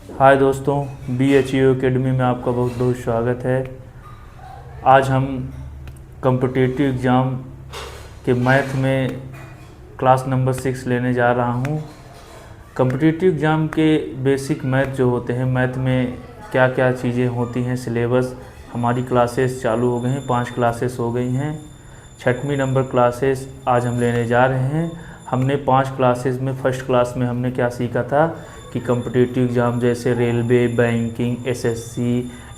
हाय दोस्तों, BHU academy में आपका बहुत बहुत स्वागत है। आज हम कॉम्पिटिटिव एग्ज़ाम के मैथ में क्लास नंबर 6 लेने जा रहा हूँ। कॉम्पिटिटिव एग्ज़ाम के बेसिक मैथ जो होते हैं, मैथ में क्या क्या चीज़ें होती हैं, सिलेबस हमारी क्लासेस चालू हो गए हैं, 5 क्लासेस हो गई हैं। 6वीं नंबर क्लासेस आज हम लेने जा रहे हैं। हमने 5 क्लासेस में फर्स्ट क्लास में हमने क्या सीखा था कि कॉम्पिटिटिव एग्ज़ाम जैसे railway, banking, SSC,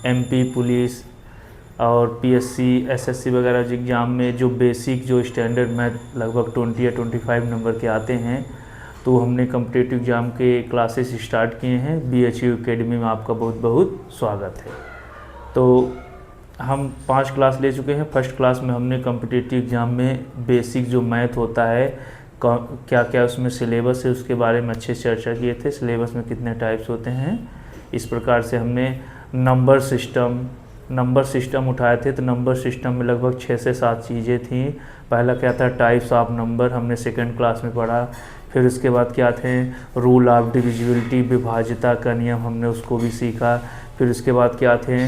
MP police और PSC, SSC वगैरह एग्ज़ाम में जो बेसिक जो स्टैंडर्ड मैथ लगभग 20 या 25 नंबर के आते हैं, तो हमने कॉम्पिटिटिव एग्ज़ाम के क्लासेस स्टार्ट किए हैं। BHU एकेडमी में आपका बहुत बहुत स्वागत है। तो हम 5 क्लास ले चुके हैं। फर्स्ट क्लास में हमने कॉम्पिटिटिव एग्ज़ाम में बेसिक जो मैथ होता है, क्या क्या उसमें सिलेबस है, उसके बारे में अच्छे से चर्चा किए थे। सिलेबस में कितने टाइप्स होते हैं, इस प्रकार से हमने नंबर सिस्टम उठाए थे। तो नंबर सिस्टम में लगभग 6 से 7 चीज़ें थी। पहला क्या था, टाइप्स ऑफ नंबर, हमने सेकंड क्लास में पढ़ा। फिर उसके बाद क्या थे, रूल ऑफ डिविजिबिलिटी, विभाज्यता का नियम, हमने उसको भी सीखा। फिर उसके बाद क्या थे,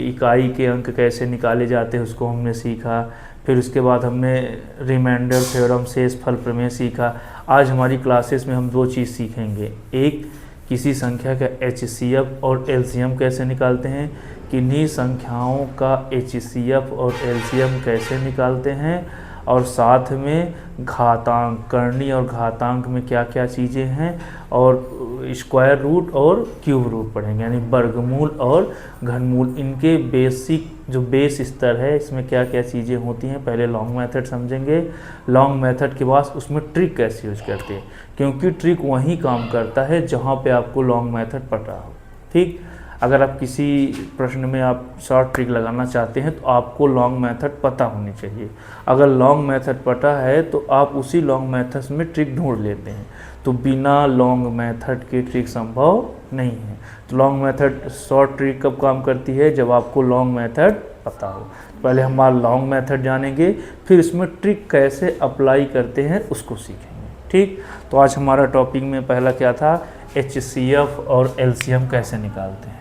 इकाई के अंक कैसे निकाले जाते हैं, उसको हमने सीखा। फिर उसके बाद हमने रिमाइंडर थ्योरम, शेषफल प्रमेय सीखा। आज हमारी क्लासेस में हम 2 चीज़ सीखेंगे। एक, किसी संख्या का HCF और LCM कैसे निकालते हैं, किन्हीं संख्याओं का HCF और LCM कैसे निकालते हैं, और साथ में घातांक, करनी और घातांक में क्या क्या चीज़ें हैं, और स्क्वायर रूट और क्यूब रूट पढ़ेंगे, यानी वर्गमूल और घनमूल। इनके बेसिक जो बेस स्तर है, इसमें क्या क्या चीज़ें होती हैं। पहले लॉन्ग मेथड समझेंगे। लॉन्ग मेथड के बाद उसमें ट्रिक कैसे यूज करते हैं, क्योंकि ट्रिक वहीं काम करता है जहाँ पे आपको लॉन्ग मेथड पता हो। ठीक, अगर आप किसी प्रश्न में आप शॉर्ट ट्रिक लगाना चाहते हैं तो आपको लॉन्ग मेथड पता होनी चाहिए। अगर लॉन्ग मेथड पता है तो आप उसी लॉन्ग मेथड में ट्रिक ढूंढ लेते हैं। तो बिना लॉन्ग मेथड के ट्रिक संभव नहीं है। तो लॉन्ग मेथड, शॉर्ट ट्रिक कब काम करती है, जब आपको लॉन्ग मेथड पता हो। पहले हमारा लॉन्ग मेथड जानेंगे, फिर इसमें ट्रिक कैसे अप्लाई करते हैं उसको सीखेंगे। ठीक, तो आज हमारा टॉपिक में पहला क्या था, HCF और LCM कैसे निकालते हैं।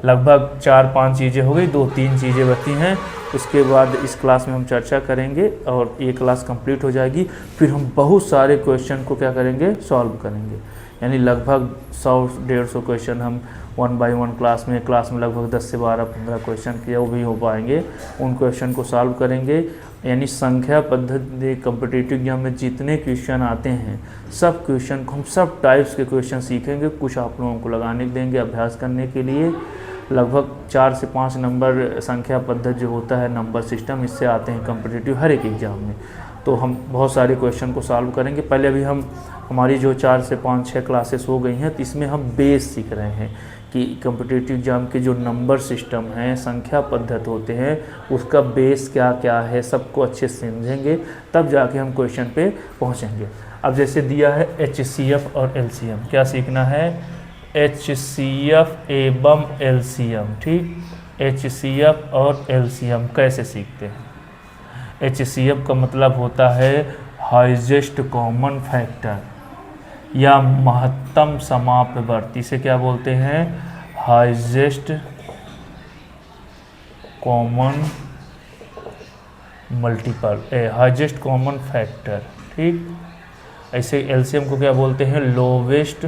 लगभग 4-5 चीज़ें हो गई, 2-3 चीज़ें बची हैं। उसके बाद इस क्लास में हम चर्चा करेंगे और ये क्लास कंप्लीट हो जाएगी। फिर हम बहुत सारे क्वेश्चन को क्या करेंगे, सॉल्व करेंगे। यानी लगभग 100-150 क्वेश्चन हम 1 बाय 1 क्लास में लगभग 10 से 12-15 क्वेश्चन किया वो भी हो पाएंगे। उन क्वेश्चन को सॉल्व करेंगे। यानी संख्या पद्धति कॉम्पिटिटिव एग्जाम में जितने क्वेश्चन आते हैं, सब क्वेश्चन को हम सब टाइप्स के क्वेश्चन सीखेंगे। कुछ आप लोगों को लगाने देंगे अभ्यास करने के लिए। लगभग 4 से 5 नंबर संख्या पद्धति जो होता है, नंबर सिस्टम, इससे आते हैं कॉम्पिटिटिव हर एक एग्ज़ाम में। तो हम बहुत सारे क्वेश्चन को सॉल्व करेंगे। पहले अभी हमारी जो 4 से 5-6 क्लासेस हो गई हैं, तो इसमें हम बेस सीख रहे हैं कि कॉम्पिटिटिव एग्जाम के जो नंबर सिस्टम हैं, संख्या पद्धति होते हैं, उसका बेस क्या क्या है, सबको अच्छे से समझेंगे, तब जाके हम क्वेश्चन पे पहुँचेंगे। अब जैसे दिया है HCF और LCM, क्या सीखना है, HCF एवं LCM। ठीक, HCF और LCM कैसे सीखते हैं। HCF का मतलब होता है हाईएस्ट कॉमन फैक्टर या महत्तम समापवर्ती। इसे क्या बोलते हैं, highest common multiple, highest common factor. ठीक, ऐसे LCM को क्या बोलते हैं, लोवेस्ट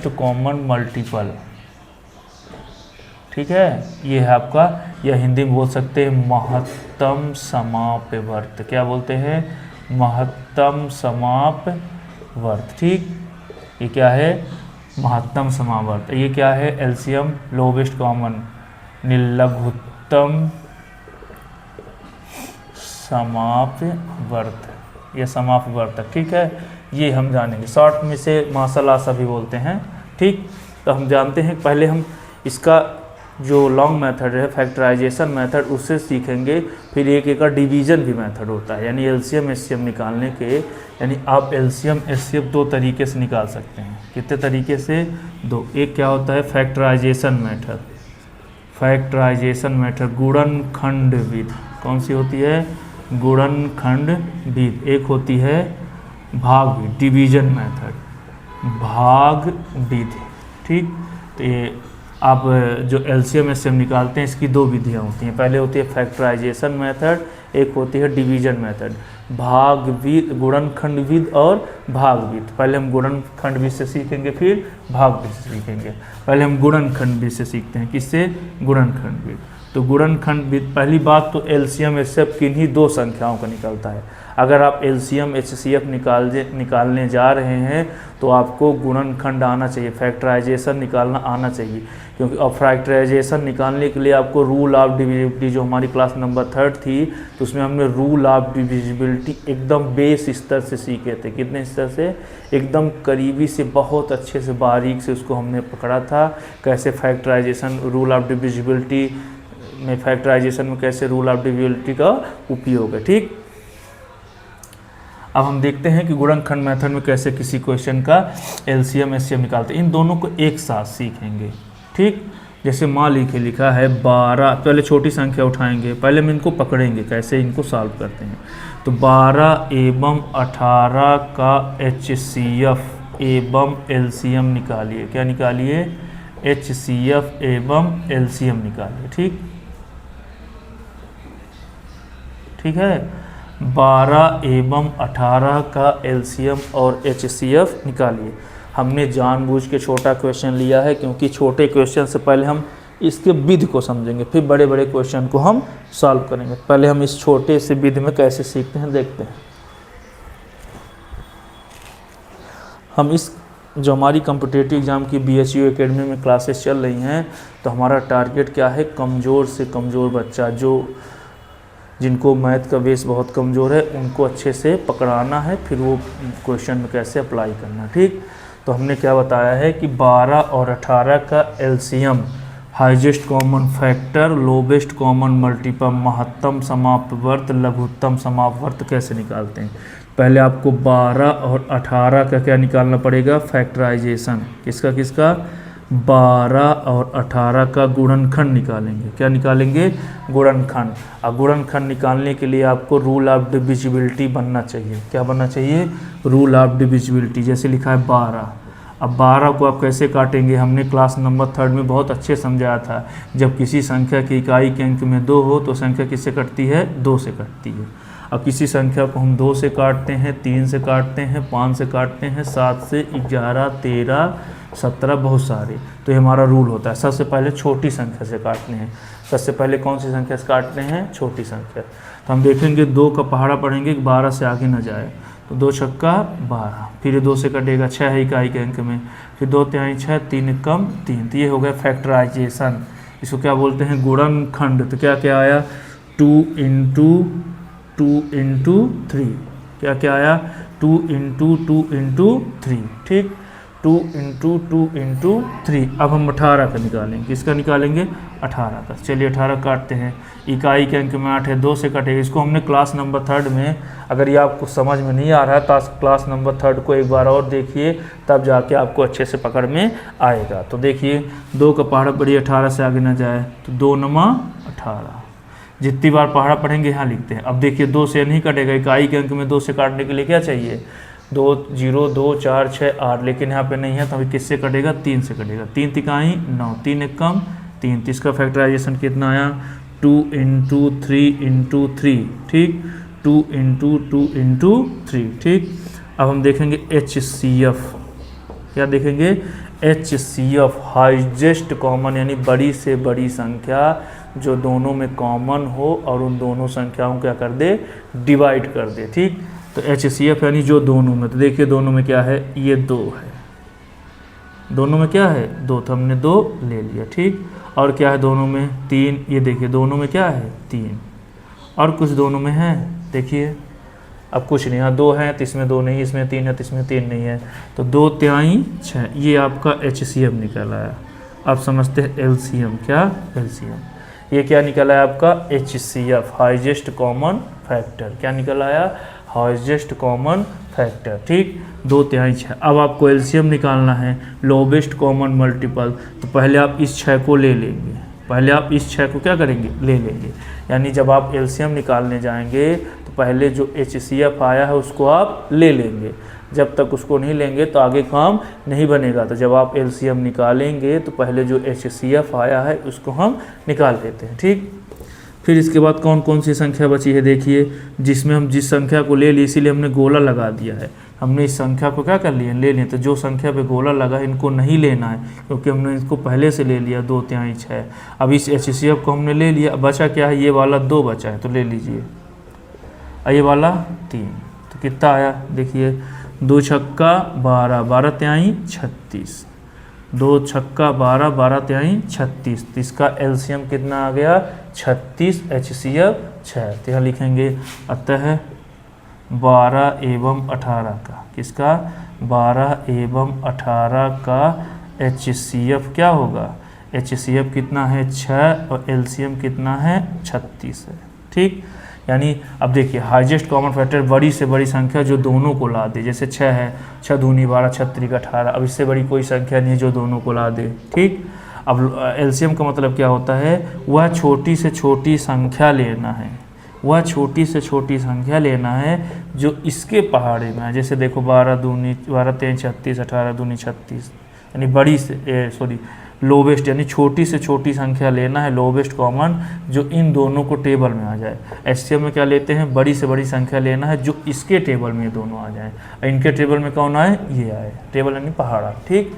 कॉमन मल्टीपल। ठीक है, ये है आपका, या हिंदी में बोल सकते हैं महत्तम समापवर्त। क्या बोलते हैं, महत्तम समापवर्त। ठीक, ये क्या है, महत्तम समावर्त। ये क्या है, LCM, लोवेस्ट कॉमन, लघुत्तम समापवर्त, ये समापवर्तक। ठीक है, ये हम जानेंगे। शॉर्ट में से मार्शल आर्ट्स भी बोलते हैं। ठीक, तो हम जानते हैं, पहले हम इसका जो लॉन्ग मेथड है, फैक्टराइजेशन मेथड, उससे सीखेंगे। फिर एक का डिवीज़न भी मेथड होता है, यानी LCM SCM निकालने के, यानी आप LCM SCM 2 तरीके से निकाल सकते हैं। कितने तरीके से, 2। एक क्या होता है, फैक्टराइजेशन मेथड, गुणनखंड विधि। कौन सी होती है, गुणनखंड विधि। एक होती है भाग डिवीजन मेथड, भाग विधि। ठीक, तो ये आप जो एलसीएम एससीएम निकालते हैं इसकी दो विधियाँ होती हैं। पहले होती है फैक्टराइजेशन मेथड, एक होती है डिवीजन मेथड। भागविद, गुणनखंड विधि और भागविद। पहले हम गुणनखंड विधि से सीखेंगे, फिर भागविद से सीखेंगे। पहले हम गुणनखंड विधि से सीखते हैं। किससे? गुणनखंड विधि। तो गुणनखंड विधि, पहली बात तो एलसीएम एचसीएफ किन्हीं दो संख्याओं का निकलता है। अगर आप एलसीएम एचसीएफ निकालने जा रहे हैं तो आपको गुणनखंड आना चाहिए, फैक्टराइजेशन निकालना आना चाहिए। क्योंकि अब फैक्टराइजेशन निकालने के लिए आपको रूल ऑफ डिविजिबिलिटी, जो हमारी क्लास नंबर 3 थी, तो उसमें हमने रूल ऑफ डिविजिबिलिटी एकदम बेस स्तर से सीखे थे। कितने स्तर से? एकदम करीबी से, बहुत अच्छे से, बारीक से उसको हमने पकड़ा था। कैसे फैक्टराइजेशन, रूल ऑफ डिविजिबिलिटी में, फैक्टराइजेशन में कैसे रूल ऑफ डिविजिबिलिटी का उपयोग है। ठीक, अब हम देखते हैं कि गुणनखंड मेथड में कैसे किसी क्वेश्चन का एलसीएम एचसीएफ निकालते हैं। इन दोनों को एक साथ सीखेंगे। ठीक, जैसे मान लीजिए लिखा है 12, पहले छोटी संख्या उठाएंगे, पहले हम इनको पकड़ेंगे कैसे इनको सॉल्व करते हैं। तो 12 एवं 18 का एचसीएफ एवं एलसीएम निकालिए। क्या निकालिए? एचसीएफ एवं एलसीएम निकालिए। ठीक, ठीक है। 12 एवं 18 का एलसीएम और एचसीएफ निकालिए। हमने जानबूझ के छोटा क्वेश्चन लिया है क्योंकि छोटे क्वेश्चन से पहले हम इसके विधि को समझेंगे, फिर बड़े बड़े क्वेश्चन को हम सॉल्व करेंगे। पहले हम इस छोटे से विधि में कैसे सीखते हैं देखते हैं। हम इस जो हमारी कॉम्पिटिटिव एग्ज़ाम की BHU एकेडमी में क्लासेस चल रही हैं, तो हमारा टारगेट क्या है? कमज़ोर से कमज़ोर बच्चा, जिनको मैथ का बेस बहुत कमज़ोर है, उनको अच्छे से पकड़ाना है, फिर वो क्वेश्चन में कैसे अप्लाई करना। ठीक, तो हमने क्या बताया है कि 12 और 18 का LCM, highest common factor, lowest common multiple, महत्तम समापवर्त, लघुत्तम समापवर्त कैसे निकालते हैं। पहले आपको 12 और 18 का क्या निकालना पड़ेगा? फैक्टराइजेशन। किसका किसका? 12 और 18 का गुणनखंड निकालेंगे। क्या निकालेंगे? गुणनखंड। अब गुणनखंड निकालने के लिए आपको रूल ऑफ डिविजिबिलिटी बनना चाहिए। क्या बनना चाहिए? Rule of divisibility. जैसे लिखा है 12, अब 12 को आप कैसे काटेंगे? हमने क्लास नंबर 3 में बहुत अच्छे समझाया था। जब किसी संख्या की इकाई के अंक में 2 हो तो संख्या किससे कटती है? 2 से कटती है। अब किसी संख्या को हम 2 से काटते हैं, 3 से काटते हैं, 5 से काटते हैं, 7 से, 11, 13, 17, बहुत सारे। तो ये हमारा रूल होता है। सबसे पहले छोटी संख्या से काटने हैं। सबसे पहले कौन सी संख्या से काटते हैं? छोटी संख्या। तो हम देखेंगे 2 का पहाड़ा पढ़ेंगे कि 12 से आगे न जाए। तो 2 छक्का 12, फिर 2 से कटेगा 6 है इकाई के अंक में, फिर 2 तिहाई 6, 3 कम 3। तो ये हो गया फैक्टराइजेशन। इसको क्या बोलते हैं? गुणनखंड। तो क्या क्या आया? 2 इंटू 3। क्या क्या आया? 2 इंटू 3। ठीक, 2 इंटू 3। अब हम 18 का निकालेंगे। किसका निकालेंगे? 18 का। चलिए 18 काटते हैं। इकाई के अंक में 8 है, 2 से कटेगा। इसको हमने क्लास नंबर 3 में, अगर ये आपको समझ में नहीं आ रहा है तो क्लास नंबर 3 को एक बार और देखिए, तब जाके आपको अच्छे से पकड़ में आएगा। तो देखिए 2 का पहाड़ा पढ़िए, 18 से आगे ना जाए, तो 2 नमा 18। जितनी बार पहाड़ा पढ़ेंगे यहाँ लिखते हैं। अब देखिए 2 से नहीं कटेगा, इकाई के अंक में 2 से काटने के लिए क्या चाहिए? 2 0 2 4 6 8, लेकिन यहाँ पे नहीं है तो अभी किससे कटेगा? 3 से कटेगा। 3 तिकाई 9, 3 एक कम 3। तो इसका फैक्टराइजेशन कितना आया? 2 इंटू 3। ठीक, 2 इंटू 3। ठीक, अब हम देखेंगे HCF। क्या देखेंगे? HCF, हाईएस्ट कॉमन, यानी बड़ी से बड़ी संख्या जो दोनों में कॉमन हो और उन दोनों संख्याओं क्या कर दे? डिवाइड कर दे। ठीक, तो HCF यानी जो दोनों में, तो देखिए दोनों में क्या है? ये 2 है। दोनों में क्या है? 2, तो हमने 2 ले लिया। ठीक, और क्या है दोनों में? 3। ये देखिए दोनों में क्या है? 3। और कुछ दोनों में है? देखिए अब कुछ नहीं, यहाँ 2 है तो इसमें 2 नहीं, इसमें 3 है तो इसमें 3 नहीं है। तो 2 तिहाई 6, ये आपका HCF निकल आया। अब समझते हैं LCM। क्या? LCM। ये क्या निकल आया आपका? HCF, highest common factor. क्या निकल आया? Highest common factor. ठीक, 2 तिहाई 6। अब आपको LCM निकालना है, लोवेस्ट कॉमन मल्टीपल। तो पहले आप इस 6 को ले लेंगे, पहले आप इस 6 को क्या करेंगे? ले लेंगे। यानी जब आप LCM निकालने जाएंगे तो पहले जो HCF आया है उसको आप ले लेंगे। जब तक उसको नहीं लेंगे तो आगे काम नहीं बनेगा। तो जब आप LCM निकालेंगे तो पहले जो HCF आया है उसको हम निकाल लेते हैं, ठीक। फिर इसके बाद कौन कौन सी संख्या बची है देखिए, जिसमें हम जिस संख्या को ले ली इसीलिए हमने गोला लगा दिया है। हमने इस संख्या को क्या कर लिया, ले लिया। तो जो संख्या पे गोला लगा इनको नहीं लेना है क्योंकि हमने इसको पहले से ले लिया 2 3 6। अब इस HCF को हमने ले लिया, बचा क्या है, ये वाला 2 बचा है तो ले लीजिए, ये वाला 3। तो कितना आया देखिए, 2 छक्का 12, 12 तिहाई 36, 2 छक्का 12, 12 तिहाई 36। तो इसका LCM कितना आ गया 36, HCF 6। तो यहाँ लिखेंगे अतः 12 एवं 18 का, किसका 12 एवं 18 का HCF क्या होगा, HCF कितना है 6 और LCM कितना है 36 है, ठीक। यानी अब देखिए हाईएस्ट कॉमन फैक्टर बड़ी से बड़ी संख्या जो दोनों को ला दे, जैसे 6 है, 6 दूनी 12, 6 त्रिक 18। अब इससे बड़ी कोई संख्या नहीं है जो दोनों को ला दे, ठीक। अब LCM का मतलब क्या होता है, वह छोटी से छोटी संख्या लेना है, वह छोटी से छोटी संख्या लेना है जो इसके पहाड़े में है। जैसे देखो 12 दूनी 12 3 36, 18 दूनी 36, यानी बड़ी से लोवेस्ट यानी छोटी से छोटी संख्या लेना है, लोवेस्ट कॉमन, जो इन दोनों को टेबल में आ जाए। HCF में क्या लेते हैं, बड़ी से बड़ी संख्या लेना है जो इसके टेबल में दोनों आ जाए, इनके टेबल में कौन आए, ये आए, टेबल यानी पहाड़ा, ठीक।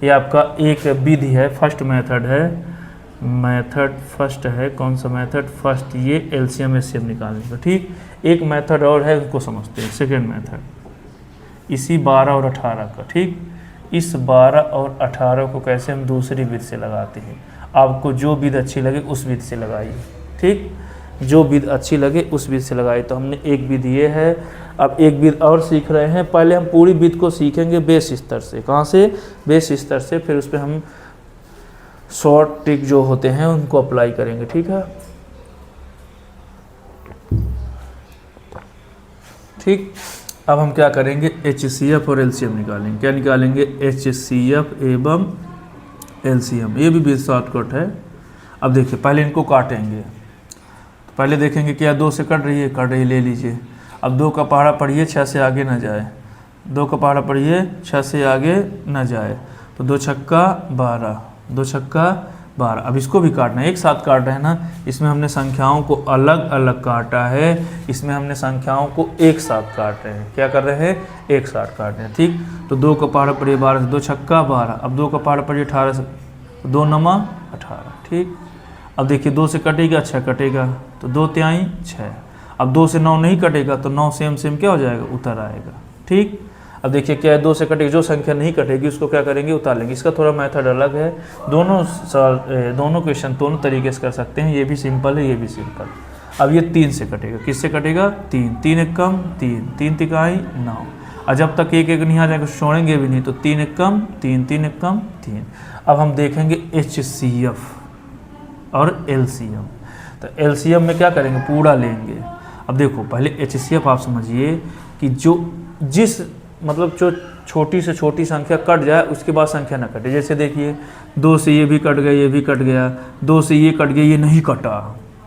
ये आपका एक विधि है, फर्स्ट मेथड है, मेथड फर्स्ट है, कौन सा मेथड, फर्स्ट, ये LCM HCF निकालने का, ठीक। एक मेथड और है, उसको समझते हैं, सेकेंड मेथड इसी 12 और 18 का, ठीक। इस 12 और 18 को कैसे हम दूसरी विधि से लगाते हैं, आपको जो विधि अच्छी लगे उस विधि से लगाइए, ठीक। जो विधि अच्छी लगे उस विधि से लगाइए। तो हमने एक विधि ये है, अब एक विधि और सीख रहे हैं। पहले हम पूरी विधि को सीखेंगे बेस स्तर से, कहाँ से, बेस स्तर से, फिर उस पर हम शॉर्ट ट्रिक जो होते हैं उनको अप्लाई करेंगे, ठीक है, ठीक। अब हम क्या करेंगे, HCF और LCM निकालेंगे। क्या निकालेंगे, HCF एवं LCM, ये भी शॉर्टकट है। अब देखिए पहले इनको काटेंगे, तो पहले देखेंगे क्या 2 से कट रही है, कट रही, ले लीजिए। अब 2 का पहाड़ा पढ़िए 6 से आगे ना जाए, 2 का पहाड़ा पढ़िए 6 से आगे ना जाए, तो 2 छक्का 12, 2 छक्का 12। अब इसको भी काटना है, एक साथ काट रहे हैं ना, इसमें हमने संख्याओं को अलग अलग काटा है, इसमें हमने संख्याओं को एक साथ काट रहे हैं। क्या कर रहे हैं, एक साथ काट रहे हैं, ठीक। तो 2 का पहाड़ा पड़िए 12 से, 2 छक्का 12। अब 2 का पहाड़ा पड़िए 18 से, 2 नमा 18, ठीक। अब देखिए 2 से कटेगा 6 कटेगा, तो 2 तिहाई 6। अब 2 से 9 नहीं कटेगा तो 9 सेम क्या हो जाएगा, उतर आएगा, ठीक। अब देखिए क्या है, 2 से कटेगी, जो संख्या नहीं कटेगी उसको क्या करेंगे, उतार लेंगे। इसका थोड़ा मेथड अलग है, दोनों क्वेश्चन दोनों तरीके से कर सकते हैं, ये भी सिंपल है, ये भी सिंपल। अब ये 3 से कटेगा, किससे कटेगा, 3, 3 एक कम 3, 3 तिकाई 9। और जब तक एक एक नहीं आ जाएगा छोड़ेंगे भी नहीं, तो 3 एक कम 3, 3 एक कम 3। अब हम देखेंगे HCF और LCM। तो LCM में क्या करेंगे, पूरा लेंगे। अब देखो पहले HCF आप समझिए कि जिस मतलब जो छोटी से छोटी संख्या कट जाए उसके बाद संख्या ना कटे। जैसे देखिए 2 से ये भी कट गया, ये भी कट गया, 2 से ये कट गया, ये नहीं कटा,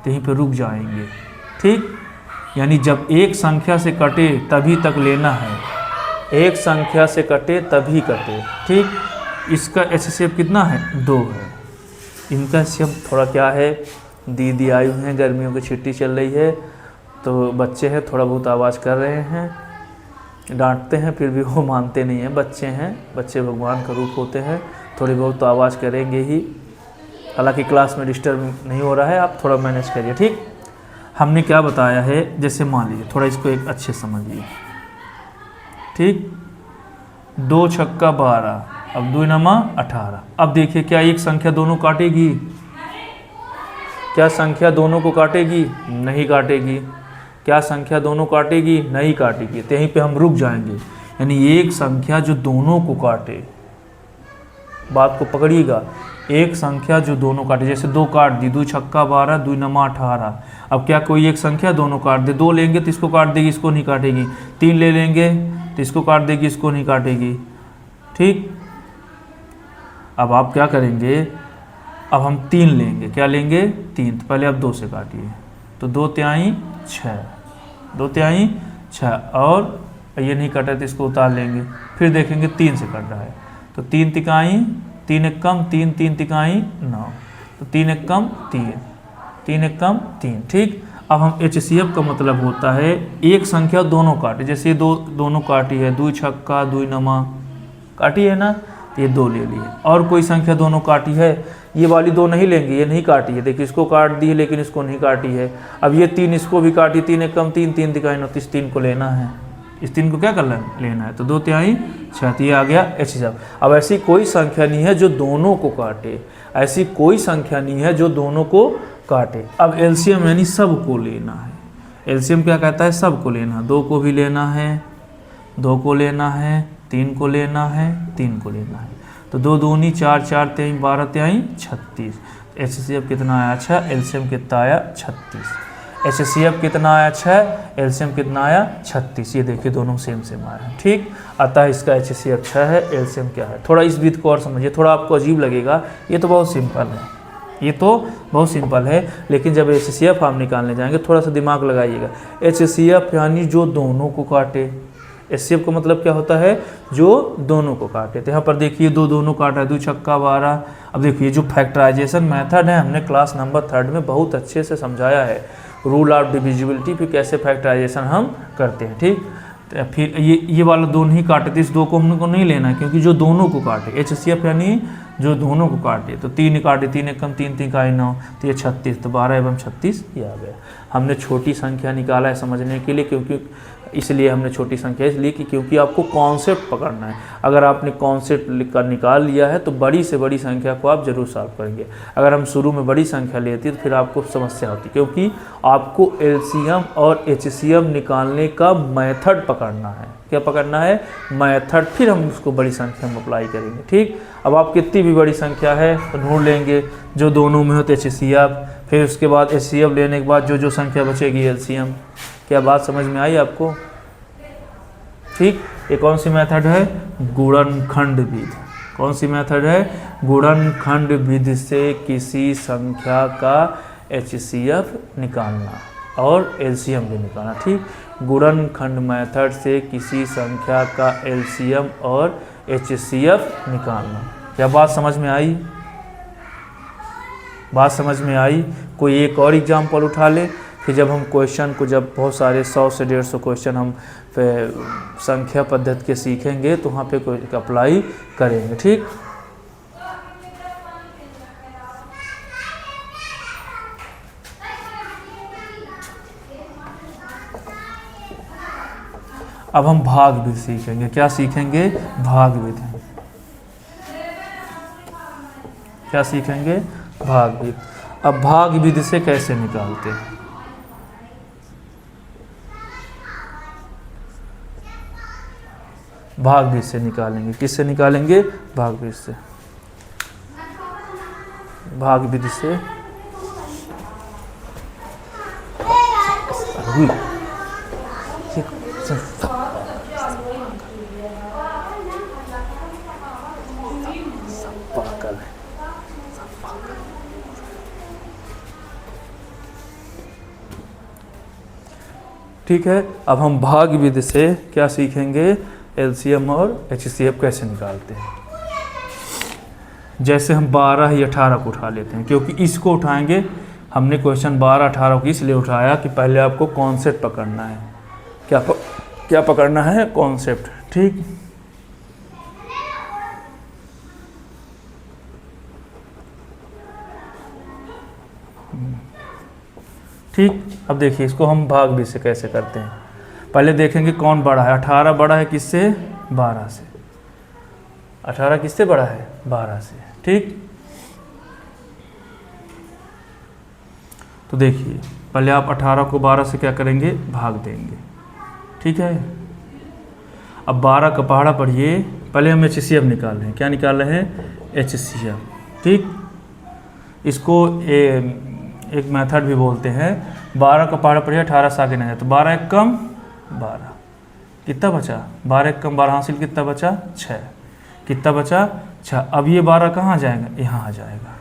तो यहीं पे रुक जाएंगे, ठीक। यानी जब एक संख्या से कटे तभी तक लेना है, एक संख्या से कटे तभी कटे, ठीक। इसका HCF कितना है, 2 है। इनका HCF थोड़ा क्या है, दीदी आई हुई हैं, गर्मियों की छुट्टी चल रही है, तो बच्चे हैं थोड़ा बहुत आवाज़ कर रहे हैं, डांटते हैं फिर भी वो मानते नहीं हैं, बच्चे हैं, बच्चे भगवान का रूप होते हैं, थोड़ी बहुत तो आवाज़ करेंगे ही। हालांकि क्लास में डिस्टर्ब नहीं हो रहा है, आप थोड़ा मैनेज करिए, ठीक। हमने क्या बताया है, जैसे मान लीजिए थोड़ा इसको एक अच्छे समझिए, ठीक। 2 छक्का 12, अब 2 नमा 18। अब देखिए क्या एक संख्या दोनों काटेगी, क्या संख्या दोनों को काटेगी, नहीं काटेगी। क्या संख्या दोनों काटेगी, नहीं काटेगी, तो यहीं पे हम रुक जाएंगे। यानी एक संख्या जो दोनों को काटे, बात को पकड़िएगा, एक संख्या जो दोनों काटे, जैसे 2 काट दी, 2 छक्का 12, 2 नमा 18। अब क्या कोई एक संख्या दोनों काट दे, 2 लेंगे तो इसको काट देगी, इसको नहीं काटेगी, 3 ले लेंगे तो इसको काट देगी, इसको नहीं काटेगी, ठीक। अब आप क्या करेंगे, अब हम 3 लेंगे, क्या लेंगे, 3। तो पहले आप 2 से काटिए, तो 2 तिहाई 6, 2 तिहाई 6, और ये नहीं कटा तो इसको उतार लेंगे, फिर देखेंगे 3 से कट रहा है, तो 3 तिकाई 3 एक कम 3, 3 तिकाई 9, तो 3 एक कम 3, 3 एक कम 3। ठीक, अब हम HCF का मतलब होता है एक संख्या दोनों काटे, जैसे दोनों काटी है, 2 छक्का 2 नमा काटी है ना, तो ये 2 ले लिए। और कोई संख्या दोनों काटी है, ये वाली 2 नहीं लेंगे, ये नहीं काटी है, देखिए इसको काट दी है लेकिन इसको नहीं काटी है। अब ये 3 इसको भी काटी, 3 एक कम 3, 3 तिकाई 9, इस 3 को लेना है, इस 3 को क्या कर लेना है, तो 2 तिहाई 6, ये आ गया HCF। अब ऐसी कोई संख्या नहीं है जो दोनों को काटे, ऐसी कोई संख्या नहीं है जो दोनों को काटे। अब LCM यानी सब को लेना है। LCM क्या कहता है, सब को लेना, 2 को भी लेना है, 2 को लेना है, 3 को लेना है, 3 को लेना है, तो 2 दूनी 4, 4 तिहाई 12 तिहाई 36। HCF कितना आया 6, LCM कितना आया 36। HCF कितना आया 6, LCM कितना आया 36। ये देखिए दोनों सेम आया। ठीक, अतः इसका HCF 6 है, LCM क्या है। थोड़ा इस विधि को और समझिए, थोड़ा आपको अजीब लगेगा, ये तो बहुत सिंपल है, ये तो बहुत सिंपल है, लेकिन जब HCF हम निकालने जाएंगे थोड़ा सा दिमाग लगाइएगा। HCF यानी जो दोनों को काटे। HCF का मतलब क्या होता है, जो दोनों को काटे। तो यहाँ पर देखिए दोनों काटा है, 2 छक्का 12। अब देखिए जो फैक्टराइजेशन मेथड है हमने क्लास नंबर 3 में बहुत अच्छे से समझाया है, रूल ऑफ डिविजिबिलिटी, फिर कैसे फैक्टराइजेशन हम करते हैं। ठीक, तो फिर ये वाला 2 नहीं काटे, तो इस 2 को हमको नहीं लेना है, क्योंकि जो दोनों को काटे। HCF यानी जो दोनों को काटे, तो 3 काटे, 3 एक कम 3, 3 तिहाई 9, तो ये 36, तो 12 एवं 36 ये आ गया। हमने छोटी संख्या निकाला है समझने के लिए, क्योंकि इसलिए हमने छोटी संख्या इसलिए कि क्योंकि आपको कॉन्सेप्ट पकड़ना है। अगर आपने कॉन्सेप्ट निकाल लिया है तो बड़ी से बड़ी संख्या को आप जरूर सॉल्व करेंगे। अगर हम शुरू में बड़ी संख्या लेते तो फिर आपको समस्या होती, क्योंकि आपको LCM और HCM निकालने का मेथड पकड़ना है। क्या पकड़ना है, मेथड, फिर हम उसको बड़ी संख्या में अप्लाई करेंगे। ठीक, अब आप कितनी भी बड़ी संख्या है तो ढूंढ लेंगे जो दोनों में हो तो HCF, फिर उसके बाद HCF लेने के बाद जो संख्या बचेगी LCM। क्या बात समझ में आई आपको? ठीक, ये कौन सी मेथड है, गुणनखंड विधि। कौन सी मेथड है, गुणनखंड विधि से किसी संख्या का HCF निकालना और LCM भी निकालना। ठीक, गुणनखंड मेथड से किसी संख्या का LCM और HCF निकालना। क्या बात समझ में आई? बात समझ में आई? कोई एक और एग्जाम्पल उठा ले, फिर जब हम क्वेश्चन को, जब बहुत सारे 100 से 150 क्वेश्चन हम संख्या पद्धति के सीखेंगे तो वहाँ पे कोई अप्लाई करेंगे। ठीक, अब हम भाग विधि सीखेंगे। क्या सीखेंगे, भाग विधि। क्या सीखेंगे, भाग विधि। अब भाग विधि से कैसे निकालते हैं, भाग विधि से निकालेंगे। किससे निकालेंगे, भाग विधि से। भाग विधि से ठीक है, अब हम भाग विधि से क्या सीखेंगे, LCM और HCF कैसे निकालते हैं। जैसे हम 12 या 18 को उठा लेते हैं, क्योंकि इसको उठाएंगे। हमने क्वेश्चन 12, 18 को इसलिए उठाया कि पहले आपको कॉन्सेप्ट पकड़ना है। क्या पकड़ना है, कॉन्सेप्ट। ठीक, ठीक, अब देखिए इसको हम भाग विधि से कैसे करते हैं। पहले देखेंगे कौन बड़ा है। 18 बड़ा है किससे, 12 से। 18 किससे बड़ा है, 12 से। ठीक, तो देखिए पहले आप 18 को 12 से क्या करेंगे, भाग देंगे। ठीक है, अब 12 का पहाड़ा पढ़िए। पहले हम HCF निकाल रहे हैं। क्या निकाल रहे हैं, HCF। ठीक, इसको एक मेथड भी बोलते हैं। 12 का पहाड़ा पढ़िए, 18 से आगे नहीं जाए, तो 12 एक कम 12, कितना बचा, 12 एक कम 12 हासिल, कितना बचा 6, कितना बचा 6। अब ये 12 कहाँ जाएगा, यहाँ आ जाएगा।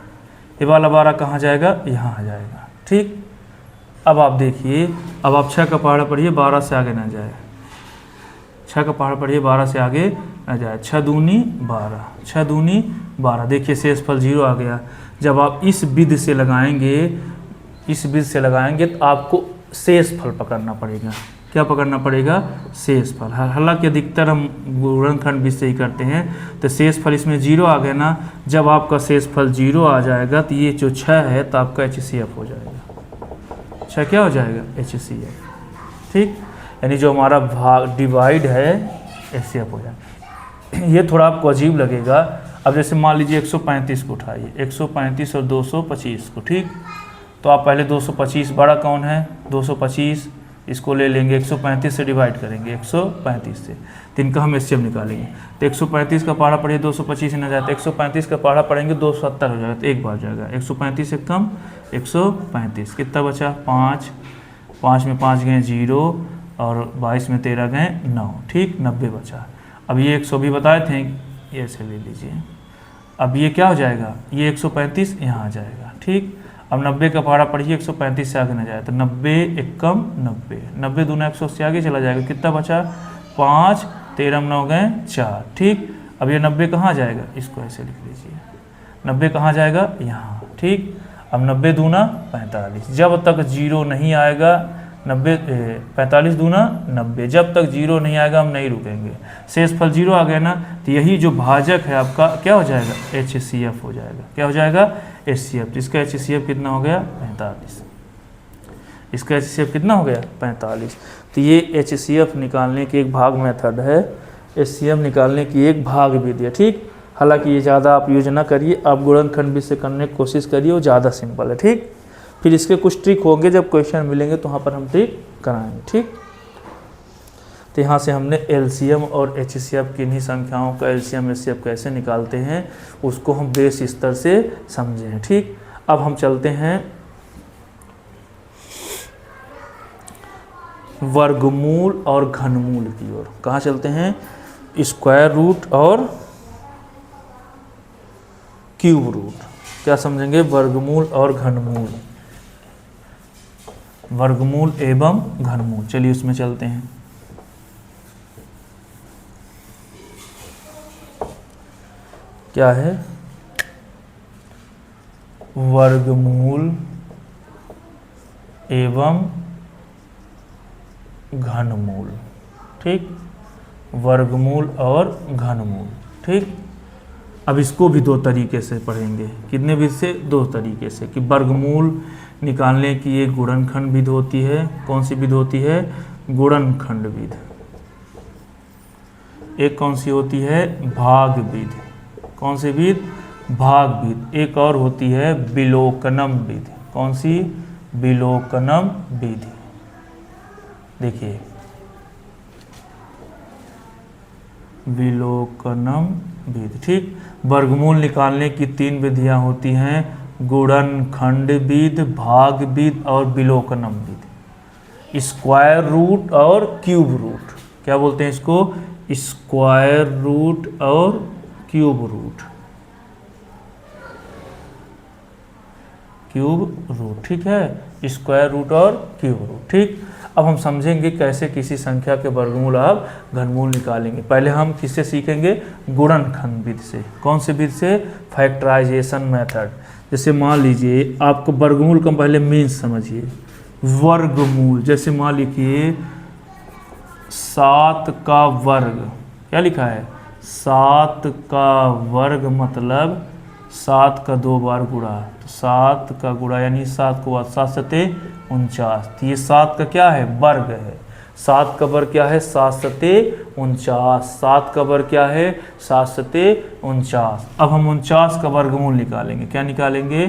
ये वाला 12 कहाँ जाएगा, यहाँ आ जाएगा। ठीक, अब आप देखिए, अब आप 6 का पहाड़ा पढ़िए, 12 से आगे ना जाए। 6 का पहाड़ा पढ़िए, 12 से आगे ना जाए। 6 दूनी 12, 6 दूनी 12। देखिए शेषफल 0 आ गया। जब आप इस विधि से लगाएंगे, इस विधि से लगाएंगे तो आपको शेषफल पकड़ना पड़ेगा। क्या पकड़ना पड़ेगा? शेषफल। हालांकि अधिकतर हम गुणनखंड विधि से ही करते हैं। तो शेषफल इसमें 0 आ गया ना, जब आपका शेषफल 0 आ जाएगा तो ये जो 6 है तो आपका HCF हो जाएगा। 6 क्या हो जाएगा? HCF। ठीक, यानी जो हमारा भाग डिवाइड है HCF हो जाएगा। ये थोड़ा आपको अजीब लगेगा। अब जैसे मान लीजिए 135 को उठाइए, 135 और 225 को, ठीक। तो आप पहले 225 बड़ा कौन है? 225, इसको ले लेंगे, 135 से डिवाइड करेंगे, 135 से, तो इनका हम HCF निकालेंगे। तो 135 का पहाड़ा पढ़िए, 225 न जाता, 135 का पहाड़ा पढ़ेंगे 270 हो जाएगा, तो एक बार जाएगा। 135 से कम 135, कितना बचा? 5, 5 में 5 गए 0 और 22 में 13 गए 9, ठीक, 90 बचा। अब ये 100 भी बताए थे, ये ऐसे ले लीजिए। अब ये क्या हो जाएगा? ये 135 यहाँ आ जाएगा, ठीक। अब 90 का पहाड़ा पढ़िए, 135 से आगे ना जाए, तो 90 एकम 90, 90 दूना 100 से आगे चला जाएगा, कितना बचा? 5, 13 में 9 गए 4, ठीक। अब ये 90 कहाँ जाएगा? इसको ऐसे लिख लीजिए, 90 कहाँ जाएगा? यहाँ, ठीक। अब 90 दूना 45, जब तक 0 नहीं आएगा, 45 दूना 90, जब तक 0 नहीं आएगा हम नहीं रुकेंगे। शेषफल 0 आ गया ना, तो यही जो भाजक है आपका क्या हो जाएगा? HCF हो जाएगा। क्या हो जाएगा? HCF। इसका HCF कितना हो गया? 45। इसका HCF कितना हो गया? 45। तो ये HCF निकालने की एक भाग मेथड है, HCF निकालने की एक भाग विधि है, ठीक। हालांकि ये ज़्यादा आप यूज ना करिए, आप गुणनखंड विधि से करने की कोशिश करिए, वो ज़्यादा सिंपल है, ठीक। फिर इसके कुछ ट्रिक होंगे, जब क्वेश्चन मिलेंगे तो वहाँ पर हम ट्रिक कराएंगे, ठीक। तो यहाँ से हमने LCM और HCF किन्हीं संख्याओं का LCM HCF कैसे निकालते हैं उसको हम बेस स्तर से समझे हैं, ठीक। अब हम चलते हैं वर्गमूल और घनमूल की ओर। कहाँ चलते हैं? स्क्वायर रूट और क्यूब रूट। क्या समझेंगे? वर्गमूल और घनमूल, वर्गमूल एवं घनमूल। चलिए उसमें चलते हैं। क्या है? वर्गमूल एवं घनमूल, ठीक। वर्गमूल और घनमूल, ठीक। अब इसको भी 2 तरीके से पढ़ेंगे। कितने विधि से? 2 तरीके से। कि वर्गमूल निकालने की एक गुणनखंड विधि होती है। कौन सी विधि होती है? गुणनखंड विधि। एक कौन सी होती है? भाग विधि। कौन सी विधि? भाग विधि। एक और होती है विलोकनम विधि। कौन सी? विलोकनम विधि। देखिए, विलोकनम विधि, ठीक। वर्गमूल निकालने की 3 विधियां होती हैं, गुणनखंड विधि, भाग विधि और विलोकनम विधि। स्क्वायर रूट और क्यूब रूट। क्या बोलते हैं इसको? स्क्वायर रूट और क्यूब रूट। क्यूब रूट, ठीक है। स्क्वायर रूट और क्यूब रूट, ठीक। अब हम समझेंगे कैसे किसी संख्या के वर्गमूल आप घनमूल निकालेंगे। पहले हम किससे सीखेंगे? गुणनखंड विधि से। कौन से विधि से? Factorization method. जैसे मान लीजिए आपको वर्गमूल का पहले मीन्स समझिए। वर्गमूल, जैसे मान लीजिए 7 का वर्ग। क्या लिखा है? 7 का वर्ग मतलब 7 का 2 बार गुणा, तो 7 का गुणा यानी 7 को 7 सते 49। तो ये 7 का क्या है? वर्ग है। 7 का वर्ग क्या है? 7 सते 49। 7 का वर्ग क्या है? 7 सते 49। अब हम 49 का वर्गमूल निकालेंगे। क्या निकालेंगे?